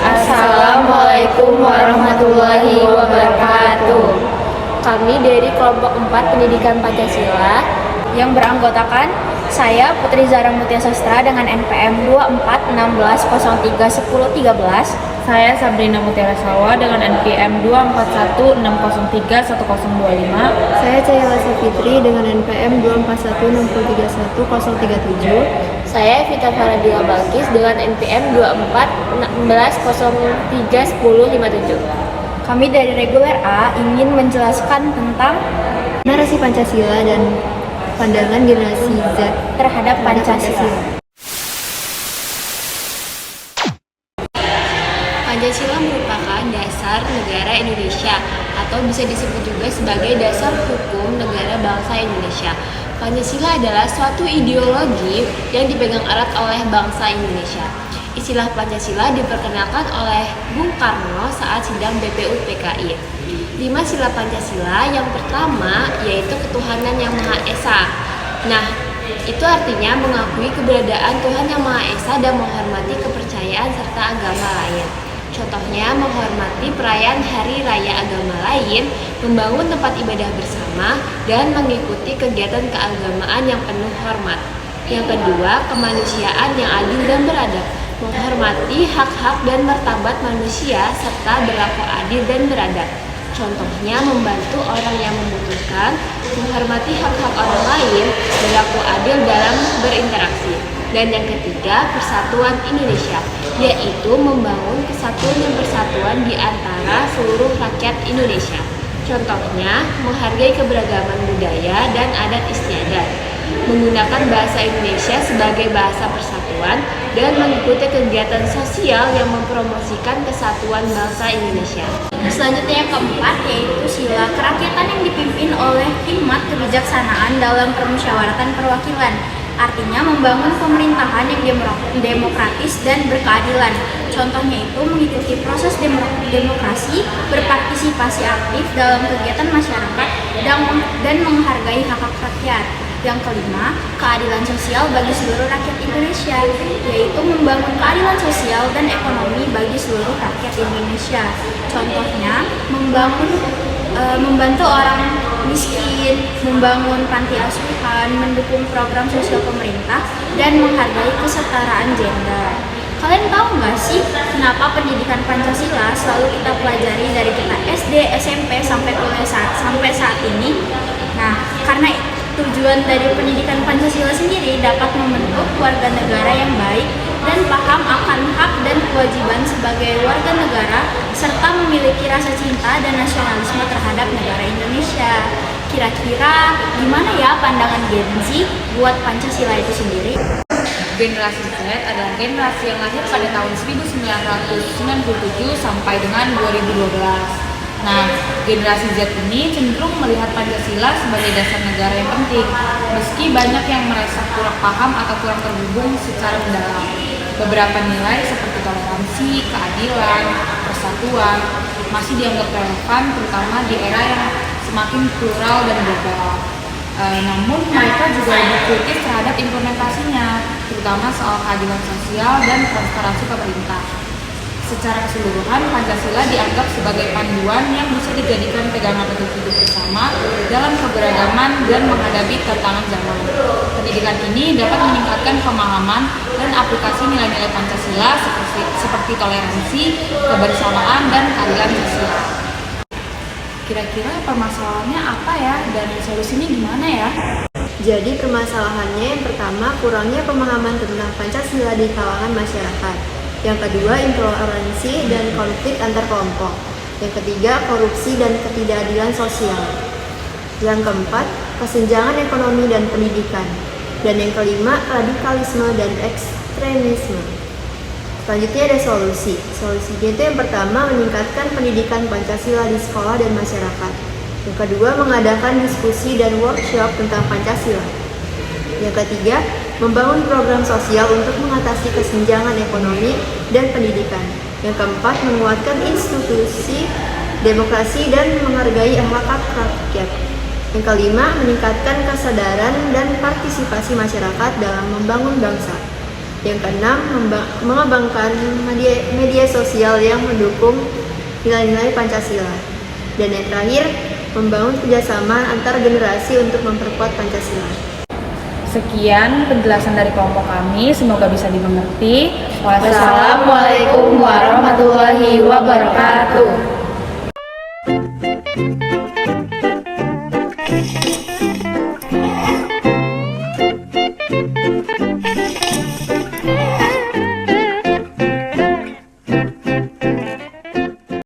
Assalamualaikum warahmatullahi wabarakatuh. Kami dari kelompok 4 Pendidikan Pancasila yang beranggotakan saya Putri Zara Mutia Sastra dengan NPM 2416031013. Saya Sabrina Mutiara Salwa dengan NPM 2416031025. Saya Cahaya Fitri dengan NPM 2416031037. Saya Vita Faradila Balkis dengan NPM 2416031057. Kami dari reguler A ingin menjelaskan tentang narasi Pancasila dan pandangan generasi Z terhadap Pancasila. Pancasila merupakan dasar negara Indonesia atau bisa disebut juga sebagai dasar hukum negara bangsa Indonesia. Pancasila adalah suatu ideologi yang dipegang erat oleh bangsa Indonesia. Istilah Pancasila diperkenalkan oleh Bung Karno saat sidang BPUPKI. 5 sila Pancasila yang pertama yaitu ketuhanan yang Maha Esa. Nah, itu artinya mengakui keberadaan Tuhan yang Maha Esa dan menghormati kepercayaan serta agama lain. Contohnya menghormati perayaan hari raya agama lain, membangun tempat ibadah bersama, dan mengikuti kegiatan keagamaan yang penuh hormat. Yang kedua, kemanusiaan yang adil dan beradab, menghormati hak-hak dan martabat manusia serta berlaku adil dan beradab. Contohnya membantu orang yang membutuhkan, menghormati hak-hak orang lain, berlaku adil dalam berinteraksi. Dan yang ketiga, persatuan Indonesia, yaitu membangun kesatuan dan persatuan di antara seluruh rakyat Indonesia. Contohnya, menghargai keberagaman budaya dan adat istiadat, menggunakan bahasa Indonesia sebagai bahasa persatuan, dan mengikuti kegiatan sosial yang mempromosikan kesatuan bangsa Indonesia. Selanjutnya yang keempat yaitu sila kerakyatan yang dipimpin oleh hikmat kebijaksanaan dalam permusyawaratan perwakilan. Artinya membangun pemerintahan yang demokratis dan berkeadilan. Contohnya itu mengikuti proses demokrasi, berpartisipasi aktif dalam kegiatan masyarakat, dan menghargai hak-hak rakyat. Yang kelima, keadilan sosial bagi seluruh rakyat Indonesia, yaitu membangun keadilan sosial dan ekonomi bagi seluruh rakyat Indonesia. Contohnya, membantu orang miskin, membangun panti asuhan, mendukung program sosial pemerintah, dan menghargai kesetaraan gender. Kalian tahu nggak sih kenapa pendidikan Pancasila selalu kita pelajari dari kita SD, SMP, sampai kuliah sampai saat ini? Nah, karena tujuan dari pendidikan Pancasila sendiri dapat membentuk warga negara yang baik dan paham akan hak dan kewajiban sebagai warga negara, serta memiliki rasa cinta dan nasionalisme terhadap negara Indonesia. Kira-kira gimana ya pandangan Gen Z buat Pancasila itu sendiri? Generasi Z adalah generasi yang lahir pada tahun 1997 sampai dengan 2012. Nah, generasi Z ini cenderung melihat Pancasila sebagai dasar negara yang penting, meski banyak yang merasa kurang paham atau kurang terhubung secara mendalam. Beberapa nilai seperti toleransi, keadilan, persatuan masih dianggap relevan, terutama di era yang semakin plural dan global. Namun mereka juga lebih kritis terhadap implementasinya, terutama soal keadilan sosial dan transparansi pemerintah. Secara keseluruhan, Pancasila dianggap sebagai panduan yang bisa dijadikan pegangan untuk hidup bersama dalam keberagaman dan menghadapi tantangan zaman. Pendidikan ini dapat meningkatkan pemahaman dan aplikasi nilai-nilai Pancasila seperti toleransi, kebersamaan, dan keadilan sosial. Kira-kira permasalahannya apa ya, dan solusinya gimana ya? Jadi permasalahannya yang pertama, kurangnya pemahaman tentang Pancasila di kalangan masyarakat. Yang kedua, intoleransi dan konflik antar kelompok. Yang ketiga, korupsi dan ketidakadilan sosial. Yang keempat, kesenjangan ekonomi dan pendidikan. Dan yang kelima, radikalisme dan ekstremisme. Selanjutnya ada solusi. Solusinya itu yang pertama meningkatkan pendidikan Pancasila di sekolah dan masyarakat. Yang kedua mengadakan diskusi dan workshop tentang Pancasila. Yang ketiga membangun program sosial untuk mengatasi kesenjangan ekonomi dan pendidikan. Yang keempat menguatkan institusi demokrasi dan menghargai hak rakyat. Yang kelima meningkatkan kesadaran dan partisipasi masyarakat dalam membangun bangsa. Yang keenam, mengembangkan media sosial yang mendukung nilai-nilai Pancasila. Dan yang terakhir, membangun kerjasama antar generasi untuk memperkuat Pancasila. Sekian penjelasan dari kelompok kami, semoga bisa dimengerti. Wassalamualaikum warahmatullahi wabarakatuh.